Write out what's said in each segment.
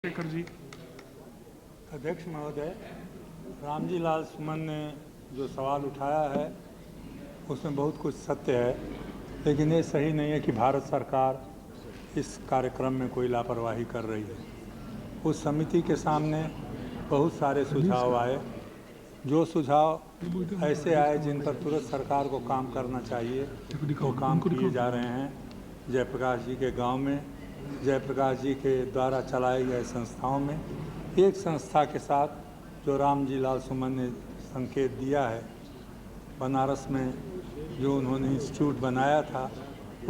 शेखर जी। अध्यक्ष महोदय, रामजी लाल सुमन ने जो सवाल उठाया है उसमें बहुत कुछ सत्य है, लेकिन ये सही नहीं है कि भारत सरकार इस कार्यक्रम में कोई लापरवाही कर रही है। उस समिति के सामने बहुत सारे सुझाव आए। जो सुझाव ऐसे आए जिन पर तुरंत सरकार को काम करना चाहिए, वो काम किए जा रहे हैं। जयप्रकाश जी के गांव में, जयप्रकाश जी के द्वारा चलाए गए संस्थाओं में, एक संस्था के साथ जो रामजी लाल सुमन ने संकेत दिया है, बनारस में जो उन्होंने इंस्टीट्यूट बनाया था,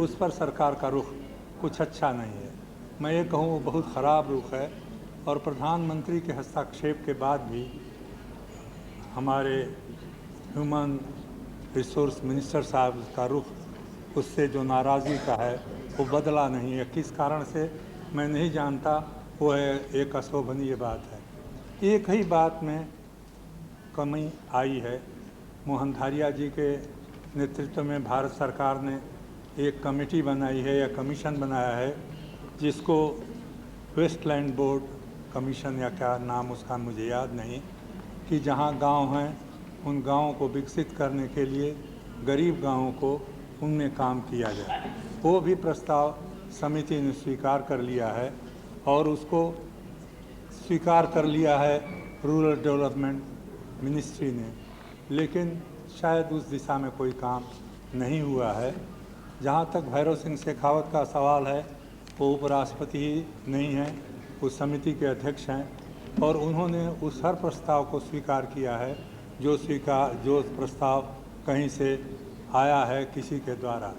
उस पर सरकार का रुख कुछ अच्छा नहीं है। मैं ये कहूँ वो बहुत ख़राब रुख है, और प्रधानमंत्री के हस्तक्षेप के बाद भी हमारे ह्यूमन रिसोर्स मिनिस्टर साहब का रुख उससे जो नाराज़गी का है वो बदला नहीं है। किस कारण से मैं नहीं जानता, वो है एक अशोभनीय बात है। एक ही बात में कमी आई है। मोहन धारिया जी के नेतृत्व में भारत सरकार ने एक कमेटी बनाई है या कमीशन बनाया है, जिसको वेस्टलैंड बोर्ड कमीशन या क्या नाम उसका मुझे याद नहीं, कि जहाँ गांव हैं उन गांवों को विकसित करने के लिए गरीब गांवों को उनमें काम किया जाए। वो भी प्रस्ताव समिति ने स्वीकार कर लिया है, और उसको स्वीकार कर लिया है रूरल डेवलपमेंट मिनिस्ट्री ने, लेकिन शायद उस दिशा में कोई काम नहीं हुआ है। जहाँ तक भैरव सिंह शेखावत का सवाल है, वो उपराष्ट्रपति ही नहीं हैं, उस समिति के अध्यक्ष हैं, और उन्होंने उस हर प्रस्ताव को स्वीकार किया है जो प्रस्ताव कहीं से आया है किसी के द्वारा।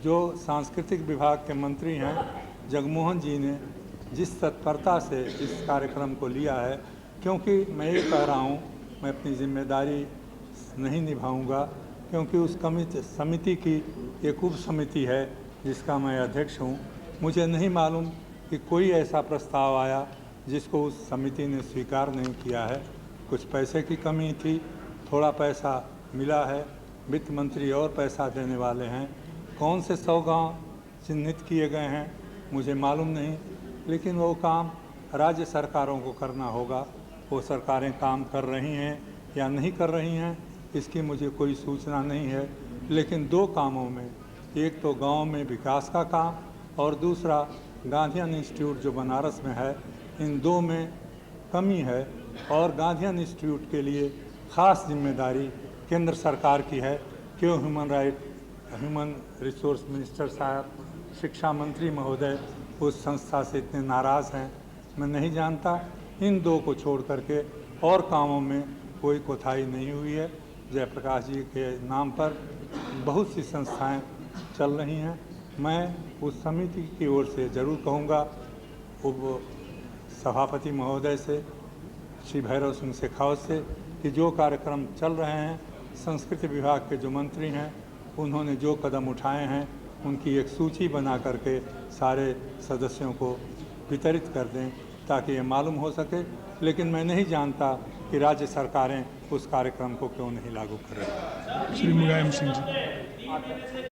जो सांस्कृतिक विभाग के मंत्री हैं जगमोहन जी ने जिस तत्परता से इस कार्यक्रम को लिया है, क्योंकि मैं ये कह रहा हूँ, मैं अपनी जिम्मेदारी नहीं निभाऊंगा, क्योंकि उस समिति की एक उप समिति है जिसका मैं अध्यक्ष हूँ। मुझे नहीं मालूम कि कोई ऐसा प्रस्ताव आया जिसको उस समिति ने स्वीकार नहीं किया है। कुछ पैसे की कमी थी, थोड़ा पैसा मिला है, वित्त मंत्री और पैसा देने वाले हैं। कौन से 100 गांव चिन्हित किए गए हैं मुझे मालूम नहीं, लेकिन वो काम राज्य सरकारों को करना होगा। वो सरकारें काम कर रही हैं या नहीं कर रही हैं, इसकी मुझे कोई सूचना नहीं है। लेकिन 2 कामों में, एक तो गांव में विकास का काम और दूसरा गांधीयन इंस्टीट्यूट जो बनारस में है, इन 2 में कमी है। और गांधीयन इंस्टीट्यूट के लिए ख़ास जिम्मेदारी केंद्र सरकार की है। क्यों ह्यूमन रिसोर्स मिनिस्टर साहब, शिक्षा मंत्री महोदय उस संस्था से इतने नाराज़ हैं, मैं नहीं जानता। इन 2 को छोड़ करके और कामों में कोई कोताही नहीं हुई है। जयप्रकाश जी के नाम पर बहुत सी संस्थाएं चल रही हैं। मैं उस समिति की ओर से ज़रूर कहूँगा, उप सभापति महोदय से, श्री भैरव सिंह शेखावत से, कि जो कार्यक्रम चल रहे हैं, संस्कृति विभाग के जो मंत्री हैं उन्होंने जो कदम उठाए हैं उनकी एक सूची बना करके सारे सदस्यों को वितरित कर दें, ताकि ये मालूम हो सके। लेकिन मैं नहीं जानता कि राज्य सरकारें उस कार्यक्रम को क्यों नहीं लागू कर रही। श्री मुलायम सिंह जी।